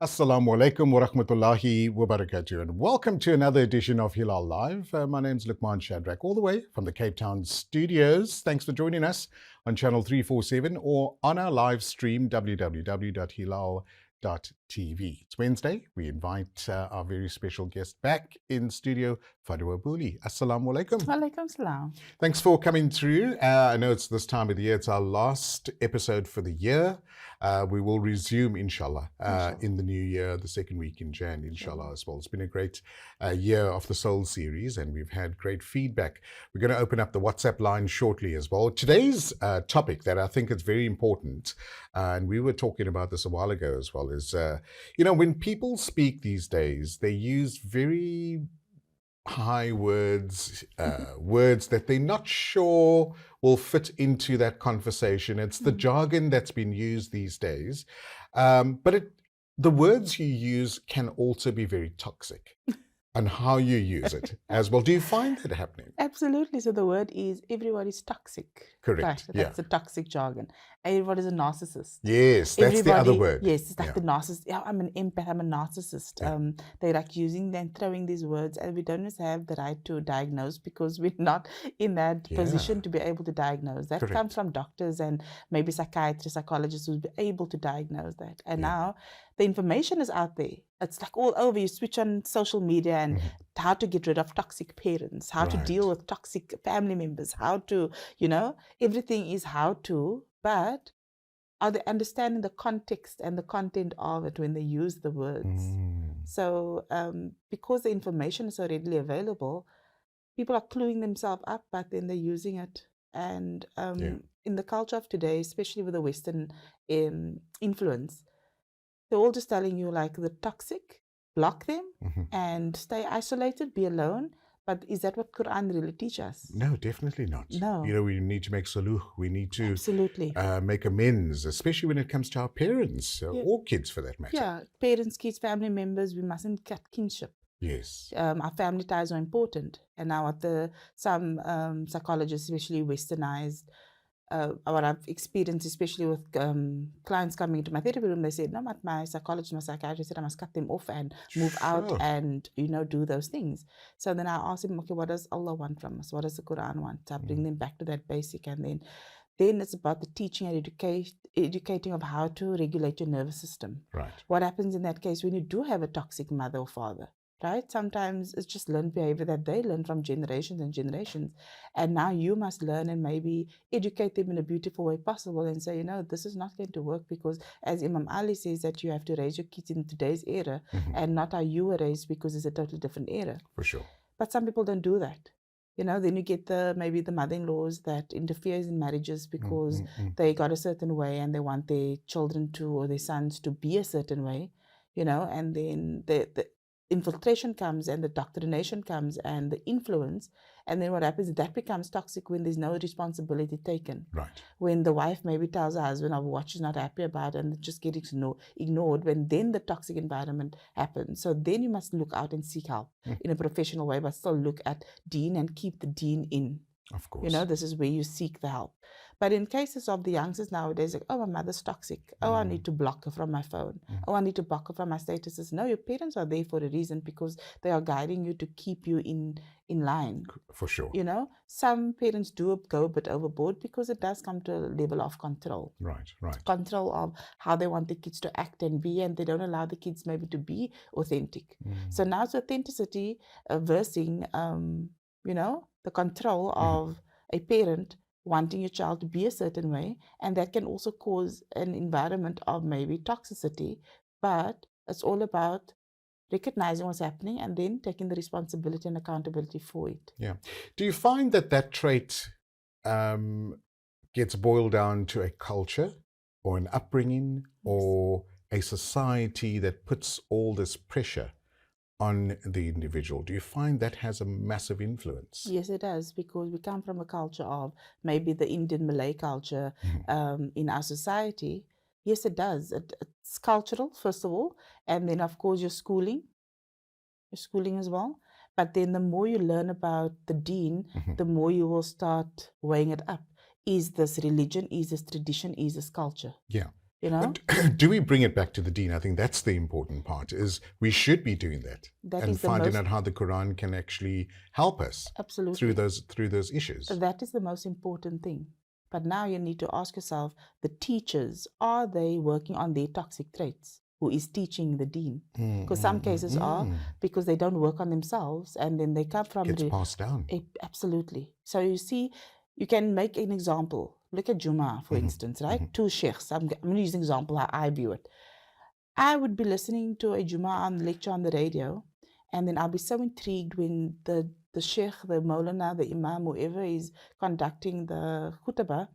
Assalamu alaikum wa rahmatullahi wa barakatuh, and welcome to another edition of Hilaal Live. My name's Luqman Shadrack, all the way from the Cape Town studios. Thanks for joining us on channel 347 or on our live stream, www.hilal.tv. It's Wednesday. We invite our very special guest back in studio, Fadwa Booley. Assalamu alaikum. Walaikum salam. Thanks for coming through. I know it's this time of the year. It's our last episode for the year. We will resume, inshallah, in the new year, the second week in Jan, inshallah, as well. It's been a great year of the Soul series, and we've had great feedback. We're going to open up the WhatsApp line shortly as well. Today's topic that I think is very important, and we were talking about this a while ago as well, is, when people speak these days, they use very high words, words that they're not sure will fit into that conversation. It's the jargon that's been used these days. But the words you use can also be very toxic and how you use it as well. Do you find that happening? Absolutely. So the word is everybody's toxic. Correct. Right. That's the toxic jargon. Everybody's a narcissist. Yes, that's the other word. Yes, it's like the narcissist. Yeah, I'm an empath, I'm a narcissist. They're like using and throwing these words, and we don't have the right to diagnose because we're not in that position to be able to diagnose. That comes from doctors and maybe psychiatrists, psychologists who'll be able to diagnose that. And now the information is out there. It's like all over. You switch on social media and how to get rid of toxic parents, how to deal with toxic family members, how to, everything is how to, but are they understanding the context and the content of it when they use the words? So because the information is so readily available, people are cluing themselves up, but then they're using it. And in the culture of today, especially with the Western influence, they're all just telling you like the toxic, block them and stay isolated, be alone. But is that what Quran really teaches us? No, definitely not. No. We need to make saluh. We need to make amends, especially when it comes to our parents or kids for that matter. Yeah, parents, kids, family members, we mustn't cut kinship. Yes. Our family ties are important. And now what some psychologists, especially westernized, what I've experienced, especially with clients coming into my therapy room, they said, no, my psychologist, my psychiatrist said I must cut them off and move out and, do those things. So then I asked him, okay, what does Allah want from us? What does the Quran want? I bring them back to that basic. And then it's about the teaching and educating of how to regulate your nervous system. Right. What happens in that case when you do have a toxic mother or father? Right? Sometimes it's just learned behavior that they learn from generations and generations. And now you must learn and maybe educate them in a beautiful way possible and say, this is not going to work because as Imam Ali says that you have to raise your kids in today's era and not how you were raised because it's a totally different era. For sure. But some people don't do that. Then you get maybe the mother-in-laws that interferes in marriages because they got a certain way and they want their children to or their sons to be a certain way, and then the infiltration comes and the doctrination comes and the influence, and then what happens is that becomes toxic when there's no responsibility taken. Right. When the wife maybe tells her husband of what she's not happy about and it just gets ignored, when then the toxic environment happens. So then you must look out and seek help in a professional way, but still look at deen and keep the deen in. Of course. This is where you seek the help. But in cases of the youngsters nowadays, like, oh, my mother's toxic. Oh, I need to block her from my phone. Oh, I need to block her from my statuses. No, your parents are there for a reason because they are guiding you to keep you in line. For sure. Some parents do go a bit overboard because it does come to a level of control. Right. Control of how they want the kids to act and be, and they don't allow the kids maybe to be authentic. So now it's authenticity versing, the control of a parent wanting your child to be a certain way, and that can also cause an environment of maybe toxicity, but it's all about recognizing what's happening and then taking the responsibility and accountability for it. Yeah. Do you find that trait gets boiled down to a culture or an upbringing or a society that puts all this pressure on the individual? Do you find that has a massive influence? Yes, it does, because we come from a culture of maybe the Indian Malay culture in our society. Yes, it does. It's cultural, first of all, and then of course your schooling as well. But then the more you learn about the deen, the more you will start weighing it up. Is this religion? Is this tradition? Is this culture? Yeah. you know. But do we bring it back to the deen? I think that's the important part, is we should be doing that, That and is the finding most, out how the Quran can actually help us absolutely, through those issues. that is the most important thing. But now you need to ask yourself, the teachers, are they working on their toxic traits? Who is teaching the deen? Because some cases are because they don't work on themselves, and then they come from... Gets passed down. Absolutely. So you see, you can make an example. Look at Juma, for instance, right? Two sheikhs. I'm going to use an example how I view it. I would be listening to a Juma lecture on the radio, and then I'll be so intrigued when the sheikh, the maulana, the imam, whoever is conducting the khutbah,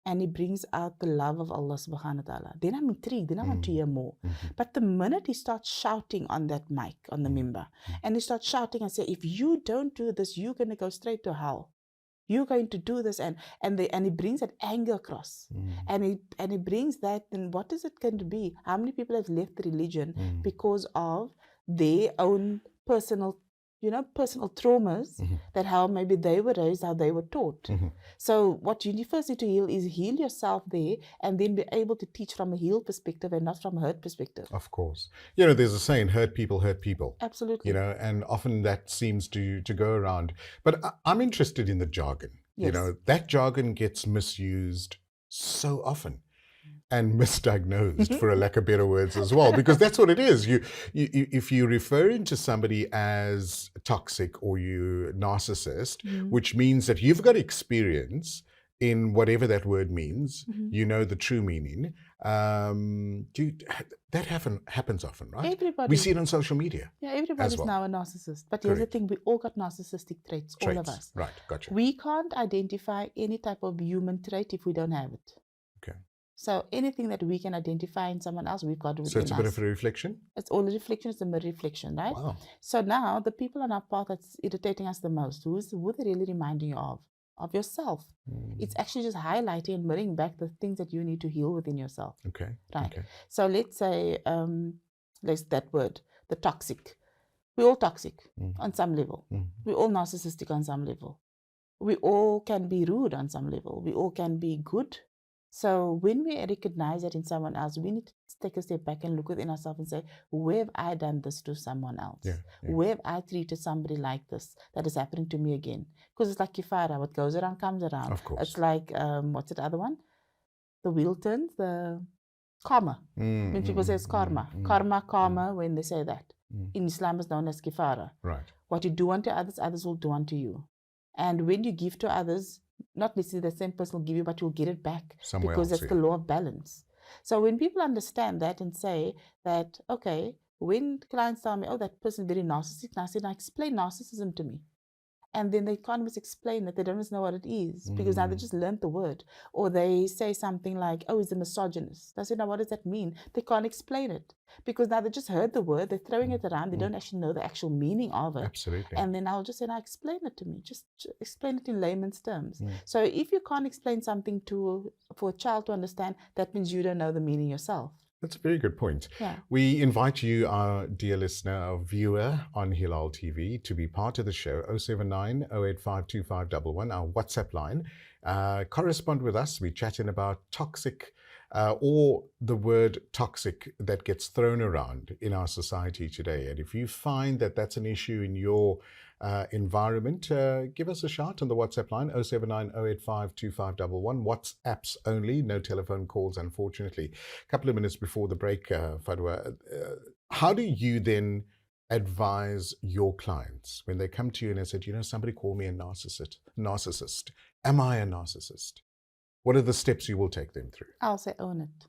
and he brings out the love of Allah subhanahu wa ta'ala. Then I'm intrigued, then I want to hear more. But the minute he starts shouting on that mic, on the mimbar, and he starts shouting and say, if you don't do this, you're going to go straight to hell. You're going to do this, and he brings that anger across, and he brings that. Then what is it going to be? How many people have left the religion because of their own personal traumas, that how maybe they were raised, how they were taught. So what you first need to heal is heal yourself there, and then be able to teach from a healed perspective and not from a hurt perspective. Of course. There's a saying, hurt people hurt people. Absolutely. And often that seems to go around. But I'm interested in the jargon. Yes. That jargon gets misused so often, and misdiagnosed, for a lack of better words, as well, because that's what it is. If you're referring to somebody as toxic or you narcissist, which means that you've got experience in whatever that word means, the true meaning. That happens often, right? Everybody. We see it on social media. Yeah, everybody's now a narcissist. But here's the thing, we all got narcissistic traits, all of us. Right, gotcha. We can't identify any type of human trait if we don't have it. Okay. So anything that we can identify in someone else, we've got within us. So it's a bit of a reflection? It's all a reflection, it's a mirror reflection, right? Wow. So now the people on our path that's irritating us the most, who are they really reminding you of? Of yourself. It's actually just highlighting and mirroring back the things that you need to heal within yourself. Okay. Right. Okay. So let's say, let's that word, the toxic. We're all toxic on some level. We're all narcissistic on some level. We all can be rude on some level. We all can be good. So when we recognize that in someone else, we need to take a step back and look within ourselves and say, where have I done this to someone else? Yeah. Where have I treated somebody like this that is happening to me again? Because it's like kifara, what goes around comes around. Of course. It's like, what's the other one? The wheel turns, the karma. When people say it's karma. Karma, when they say that. In Islam is known as kifara. Right. What you do unto others, others will do unto you. And when you give to others, not necessarily the same person will give you, but you'll get it back. Somewhere because else, that's the law of balance. So when people understand that and say that, okay, when clients tell me, oh, that person is very narcissistic, and I say, now explain narcissism to me. And then they can't even explain that, they don't even know what it is, because now they just learned the word. Or they say something like, oh, he's a misogynist. I say, now what does that mean? They can't explain it, because now they just heard the word, they're throwing it around, they don't actually know the actual meaning of it. Absolutely. And then I'll just say, now explain it to me, just explain it in layman's terms. So if you can't explain something for a child to understand, that means you don't know the meaning yourself. That's a very good point. Yeah. We invite you, our dear listener, our viewer on Hilaal TV, to be part of the show. 079 085 2511, our WhatsApp line. Correspond with us. We're chatting about toxic, or the word toxic that gets thrown around in our society today. And if you find that that's an issue in your environment, give us a shout on the WhatsApp line, 079 085 2511. WhatsApps only, no telephone calls, unfortunately. A couple of minutes before the break, Fadwa, how do you then advise your clients when they come to you and they said, somebody called me a narcissist. Am I a narcissist? What are the steps you will take them through? I'll say own it.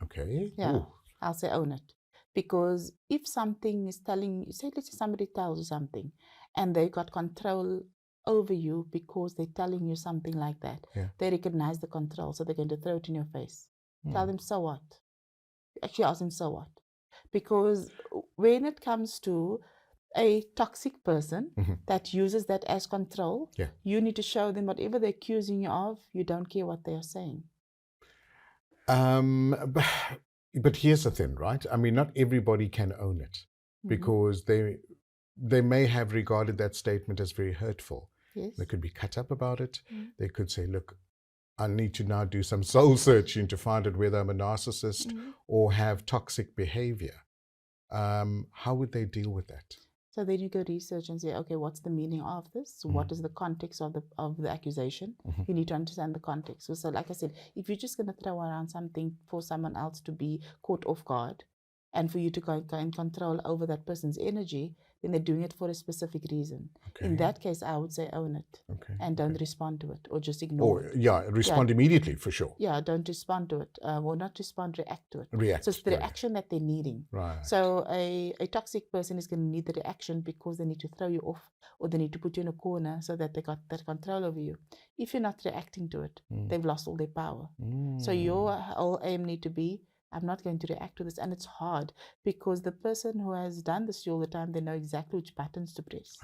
Okay. Yeah, Ooh. I'll say own it. Because if something is telling you, say let's say somebody tells you something and they got control over you because they're telling you something like that, they recognize the control, so they're going to throw it in your face. Tell them, so what? Actually ask them, so what? Because when it comes to a toxic person that uses that as control, you need to show them whatever they're accusing you of, you don't care what they are saying. But here's the thing, right? I mean, not everybody can own it, because they may have regarded that statement as very hurtful. Yes. They could be cut up about it. They could say, look, I need to now do some soul searching to find out whether I'm a narcissist or have toxic behavior. How would they deal with that? So then you go research and say, okay, what's the meaning of this? What is the context of the accusation? You need to understand the context. So like I said, if you're just going to throw around something for someone else to be caught off guard and for you to gain control over that person's energy, then they're doing it for a specific reason. Okay. In that case, I would say own it and don't respond to it or just ignore it. Yeah, respond immediately for sure. Yeah, don't respond to it. Well, not respond, react to it. React. So it's the reaction that they're needing. Right. So a toxic person is going to need the reaction because they need to throw you off or they need to put you in a corner so that they got that control over you. If you're not reacting to it, they've lost all their power. So your whole aim need to be, I'm not going to react to this. And it's hard because the person who has done this all the time, they know exactly which buttons to press.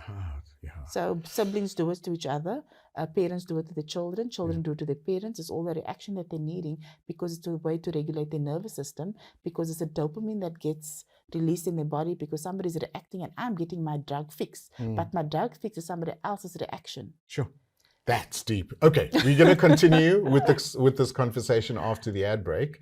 So siblings do it to each other. Parents do it to the children. Children do it to their parents. It's all the reaction that they're needing because it's a way to regulate their nervous system, because it's a dopamine that gets released in their body because somebody's reacting and I'm getting my drug fix. But my drug fix is somebody else's reaction. Sure. That's deep. Okay, we're going to continue with this conversation after the ad break.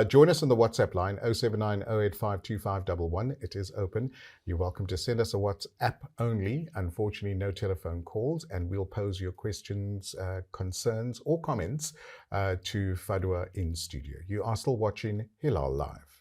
Join us on the WhatsApp line, 079-085-2511. It is open. You're welcome to send us a WhatsApp only. Unfortunately, no telephone calls, and we'll pose your questions, concerns, or comments to Fadwa in studio. You are still watching Hilaal Live.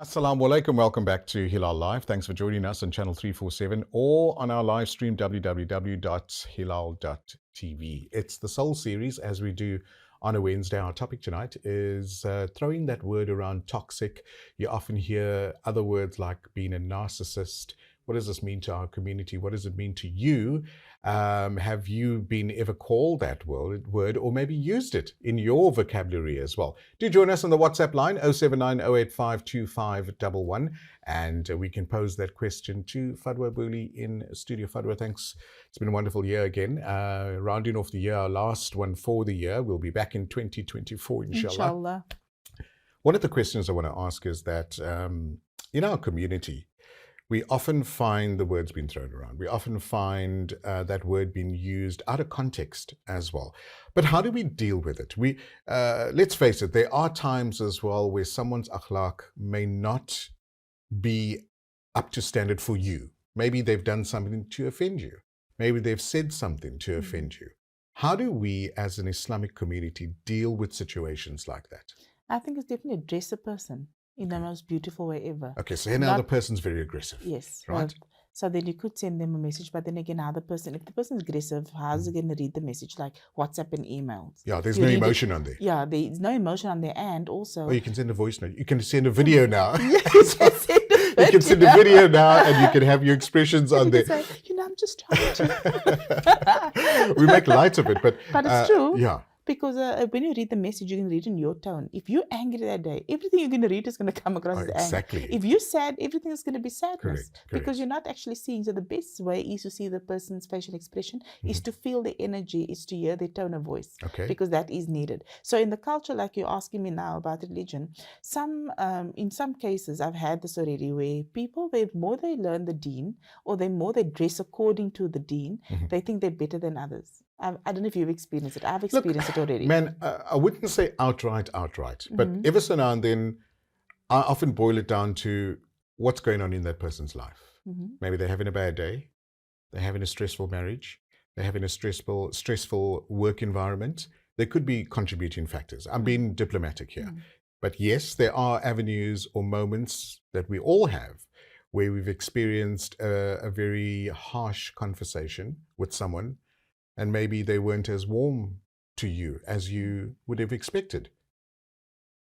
Assalamu alaikum. Welcome back to Hilaal Live. Thanks for joining us on channel 347 or on our live stream www.hilaal.tv. It's the Soul series, as we do on a Wednesday. Our topic tonight is throwing that word around toxic. You often hear other words like being a narcissist. What does this mean to our community? What does it mean to you? Have you been ever called that word or maybe used it in your vocabulary as well? Do join us on the WhatsApp line, 079-085-2511, and we can pose that question to Fadwa Booley in studio. Fadwa, thanks. It's been a wonderful year again. Rounding off the year, our last one for the year. We'll be back in 2024, inshallah. One of the questions I want to ask is that in our community, we often find the words being thrown around. We often find that word being used out of context as well. But how do we deal with it? Let's face it, there are times as well where someone's akhlaq may not be up to standard for you. Maybe they've done something to offend you. Maybe they've said something to offend you. How do we as an Islamic community deal with situations like that? I think it's definitely address a person in the most beautiful way ever. Okay, so now the person's very aggressive. Yes. Right. So then you could send them a message, but then again, if the person's aggressive, how's it going to read the message? Like WhatsApp and emails. Yeah, there's no emotion on there. Yeah, there's no emotion on there, and also. Oh, you can send a voice note. You can send a video now. Yes, you can send a video now, and you can have your expressions on there. Say, I'm just trying to. We make light of it, but it's true. Yeah. Because when you read the message, you can read in your tone. If you're angry that day, everything you're going to read is going to come across as anger. Exactly. If you're sad, everything is going to be sadness. Correct. Because you're not actually seeing. So the best way is to see the person's facial expression, is to feel the energy, is to hear their tone of voice. Okay. Because that is needed. So in the culture, like you're asking me now about religion, in some cases, I've had this already where people, the more they learn the deen, or the more they dress according to the deen, they think they're better than others. I don't know if you've experienced it. I've experienced it already. Man, I wouldn't say outright, but ever so now and then, I often boil it down to what's going on in that person's life. Maybe they're having a bad day, they're having a stressful marriage, they're having a stressful work environment. There could be contributing factors. I'm being diplomatic here. But yes, there are avenues or moments that we all have where we've experienced a very harsh conversation with someone, and maybe they weren't as warm to you as you would have expected.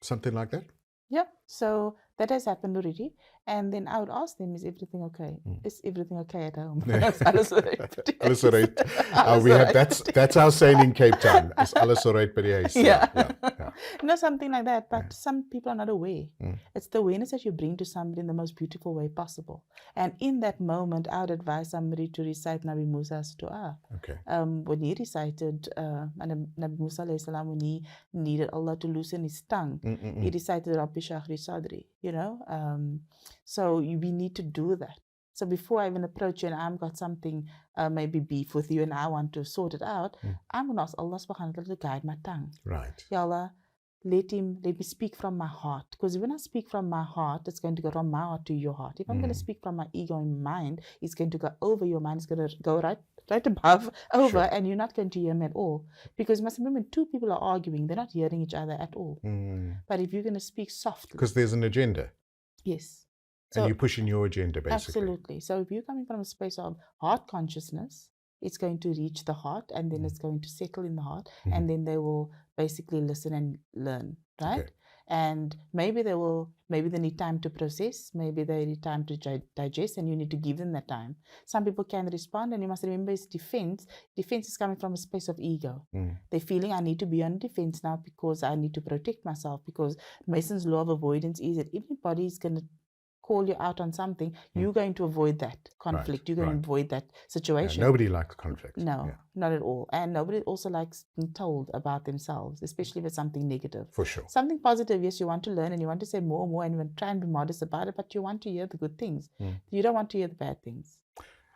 Something like that? Yeah. So that has happened already. And then I would ask them, is everything okay? Is everything okay at home? Alles alright. That's our saying in Cape Town. Is alles alright by the house? Yeah. Something like that. But some people are not aware. It's the awareness that you bring to somebody in the most beautiful way possible. And in that moment, I would advise somebody to recite Nabi Musa's dua. Okay. When he recited, Nabi Musa alayhi salam, when he needed Allah to loosen his tongue, he recited Rabbi Shahri Sadri, So we need to do that. So before I even approach you and I've got something, maybe beef with you and I want to sort it out, I'm going to ask Allah subhanahu wa ta'ala to guide my tongue. Right. Ya Allah, let me speak from my heart. Because when I speak from my heart, it's going to go from my heart to your heart. If I'm going to speak from my ego and mind, it's going to go over your mind. It's going to go right above, over, and you're not going to hear me at all. Because must remember, two people are arguing, they're not hearing each other at all. But if you're going to speak softly. Because there's an agenda. Yes. So, and you're pushing your agenda, basically. Absolutely. So if you're coming from a space of heart consciousness, it's going to reach the heart, and then it's going to settle in the heart, and then they will basically listen and learn, right? Okay. And maybe they need time to process, maybe they need time to digest, and you need to give them that time. Some people can respond, and you must remember it's defense. Defense is coming from a space of ego. They're feeling, I need to be on defense now because I need to protect myself, because Mason's law of avoidance is that if anybody is going to call you out on something, you're going to avoid that conflict. You're going to avoid that situation. Yeah, nobody likes conflict. No, not at all. And nobody also likes being told about themselves, especially if it's something negative. For sure. Something positive, yes, you want to learn and you want to say more and more and you want to try and be modest about it, but you want to hear the good things. You don't want to hear the bad things.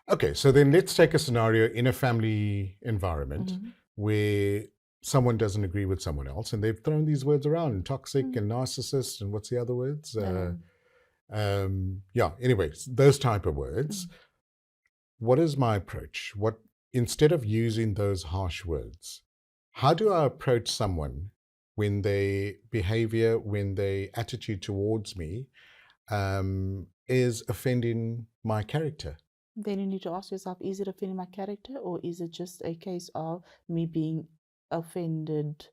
Okay, so then let's take a scenario in a family environment where someone doesn't agree with someone else, and they've thrown these words around, toxic and narcissist, and what's the other words? Anyways, those type of words. What is my approach? Instead of using those harsh words, how do I approach someone when their behavior, when their attitude towards me is offending my character? Then you need to ask yourself, is it offending my character, or is it just a case of me being offended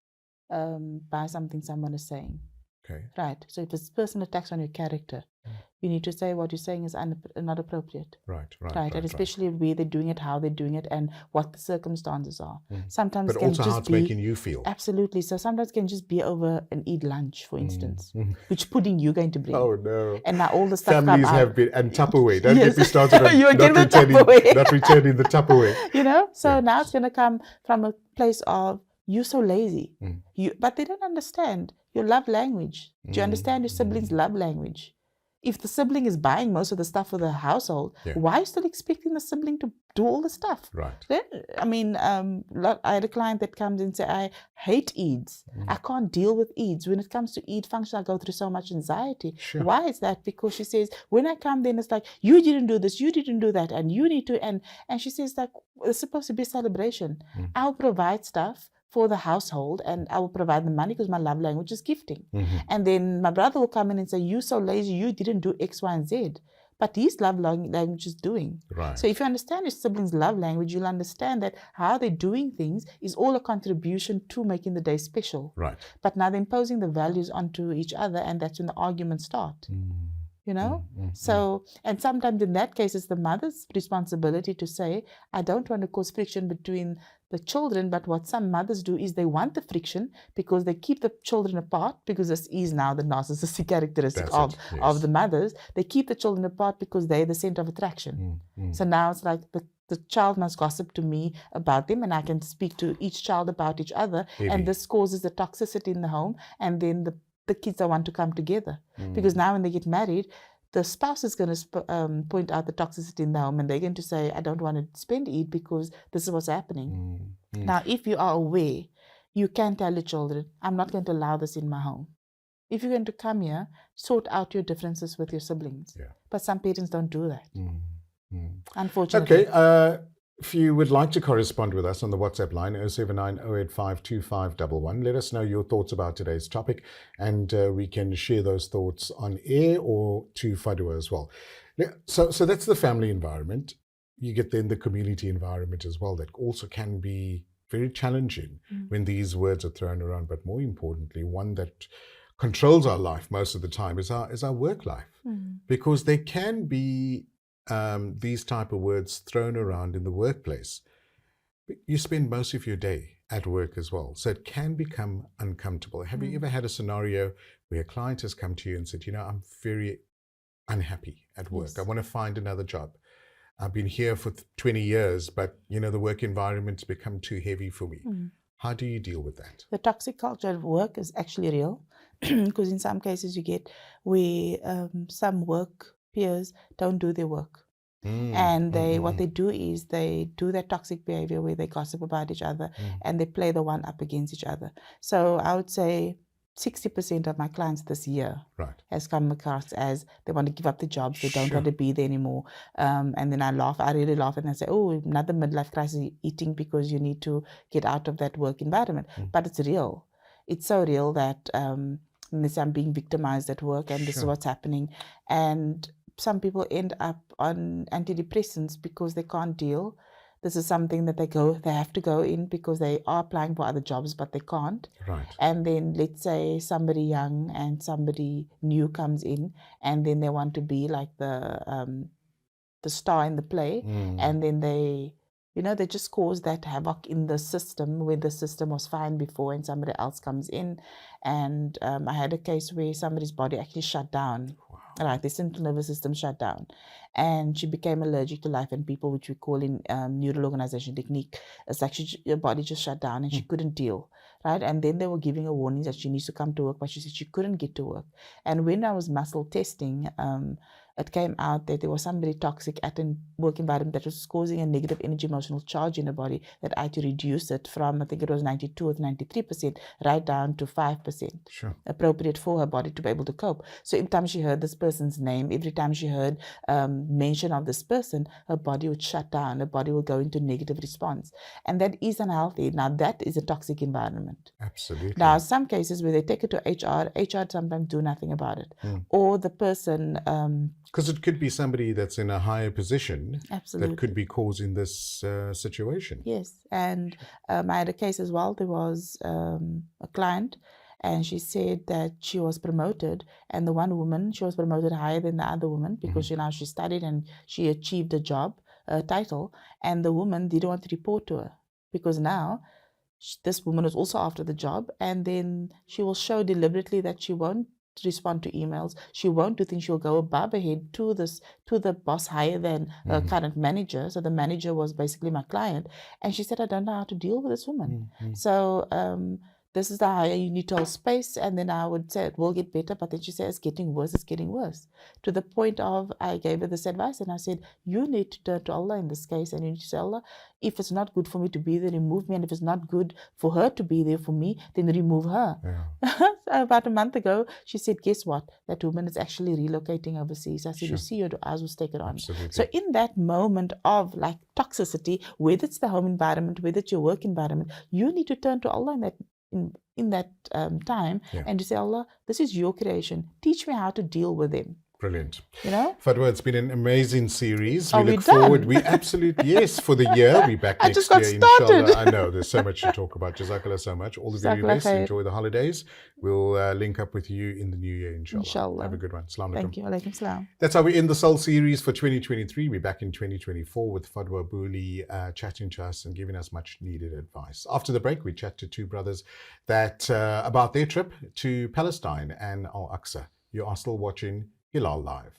by something someone is saying? Okay. Right. So if this person attacks on your character, you need to say what you're saying is not appropriate. Right. And especially where they're doing it, how they're doing it, and what the circumstances are. Sometimes but also how it's making you feel. Absolutely. So sometimes it can just be over and eat lunch, for instance. Which pudding you're going to bring? Oh no! And now all the stuff families have been, and Tupperware. Don't get me started on not returning the Tupperware. So now it's going to come from a place of, you're so lazy. But they don't understand your love language. Do you understand your sibling's love language? If the sibling is buying most of the stuff for the household, why are you still expecting the sibling to do all the stuff? Right. I mean, I had a client that comes and say, I hate Eids. I can't deal with Eids. When it comes to Eid function, I go through so much anxiety. Sure. Why is that? Because she says, when I come, then it's like, you didn't do this, you didn't do that, and you need to, and she says, like, it's supposed to be a celebration. I'll provide stuff for the household, and I will provide the money because my love language is gifting. And then my brother will come in and say, you're so lazy, you didn't do X, Y, and Z. But his love language is doing. Right. So if you understand your siblings' love language, you'll understand that how they're doing things is all a contribution to making the day special. Right. But now they're imposing the values onto each other, and that's when the arguments start. So, and sometimes in that case, it's the mother's responsibility to say, I don't want to cause friction between the children, but what some mothers do is they want the friction because they keep the children apart, because this is now the narcissistic characteristic of the mothers. They keep the children apart because they're the center of attraction. So now it's like the child must gossip to me about them, and I can speak to each child about each other. And this causes the toxicity in the home, and then the kids don't want to come together. Because now when they get married, the spouse is going to point out the toxicity in the home, and they're going to say, I don't want to spend Eid because this is what's happening. Now, if you are aware, you can tell the children, I'm not going to allow this in my home. If you're going to come here, sort out your differences with your siblings. But some parents don't do that. Unfortunately. Okay. If you would like to correspond with us on the WhatsApp line, 079 085 2511, let us know your thoughts about today's topic, and we can share those thoughts on air or to Fadwa as well. So that's the family environment. You get then the community environment as well, that also can be very challenging when these words are thrown around. But more importantly, one that controls our life most of the time is our work life, because there can be these type of words thrown around in the workplace. You spend most of your day at work as well, so it can become uncomfortable. Have you ever had a scenario where a client has come to you and said, I'm very unhappy at work. I want to find another job. I've been here for 20 years, but the work environment's become too heavy for me. How do you deal with that? The toxic culture at work is actually real, because in some cases you get where some work peers don't do their work. And what they do is they do that toxic behavior where they gossip about each other and they play the one up against each other. So I would say 60% of my clients this year has come across as they want to give up the jobs, they don't want to be there anymore. And then I really laugh and I say, oh, another midlife crisis eating because you need to get out of that work environment. But it's real. It's so real that I'm being victimized at work and this is what's happening. And some people end up on antidepressants because they can't deal. This is something that they have to go in because they are applying for other jobs, but they can't. And then let's say somebody young and somebody new comes in, and then they want to be like the star in the play, and then they just cause that havoc in the system where the system was fine before, and somebody else comes in. And I had a case where somebody's body actually shut down. Right, the central nervous system shut down, and she became allergic to life and people, which we call in neural organization technique. It's like your body just shut down and she couldn't deal, right? And then they were giving her warnings that she needs to come to work, but she said she couldn't get to work. And when I was muscle testing, it came out that there was somebody toxic at a work environment that was causing a negative energy emotional charge in the body, that I had to reduce it from, I think it was 92 or 93%, right down to 5%, appropriate for her body to be able to cope. So every time she heard this person's name, every time she heard mention of this person, her body would shut down, her body would go into negative response. And that is unhealthy. Now that is a toxic environment. Absolutely. Now some cases where they take it to HR sometimes do nothing about it. Or the person... because it could be somebody that's in a higher position that could be causing this situation. Yes, and I had a case as well. There was a client, and she said that she was promoted, and the one woman, she was promoted higher than the other woman because she studied and she achieved a job title, and the woman didn't want to report to her because now this woman was also after the job, and then she will show deliberately that she won't respond to emails, she won't do things, she'll go above ahead to the boss higher than her current manager. So the manager was basically my client, and she said, I don't know how to deal with this woman. So this is the higher you need to hold space. And then I would say it will get better, but then she said it's getting worse, to the point of I gave her this advice and I said, you need to turn to Allah in this case, and you need to say, Allah, if it's not good for me to be there, remove me, and if it's not good for her to be there for me, then remove her. So about a month ago, she said, guess what? That woman is actually relocating overseas. I said, you see, your eyes will take it on. So in that moment of like toxicity, whether it's the home environment, whether it's your work environment, you need to turn to Allah in that time and to say, Allah, this is your creation. Teach me how to deal with them. Brilliant. You know? Fadwa, it's been an amazing series. We look forward. We absolutely, yes, for the year. We're back next year, inshallah. I know, there's so much to talk about. Jazakallah so much. All the very best. Enjoy the holidays. We'll link up with you in the new year, inshallah. Have a good one. Assalamu alaikum. Thank you. Alaikum salam. That's how we end the Soul series for 2023. We're back in 2024 with Fadwa Booley chatting to us and giving us much needed advice. After the break, we chat to two brothers about their trip to Palestine and Al-Aqsa. You are still watching Hilaal Live.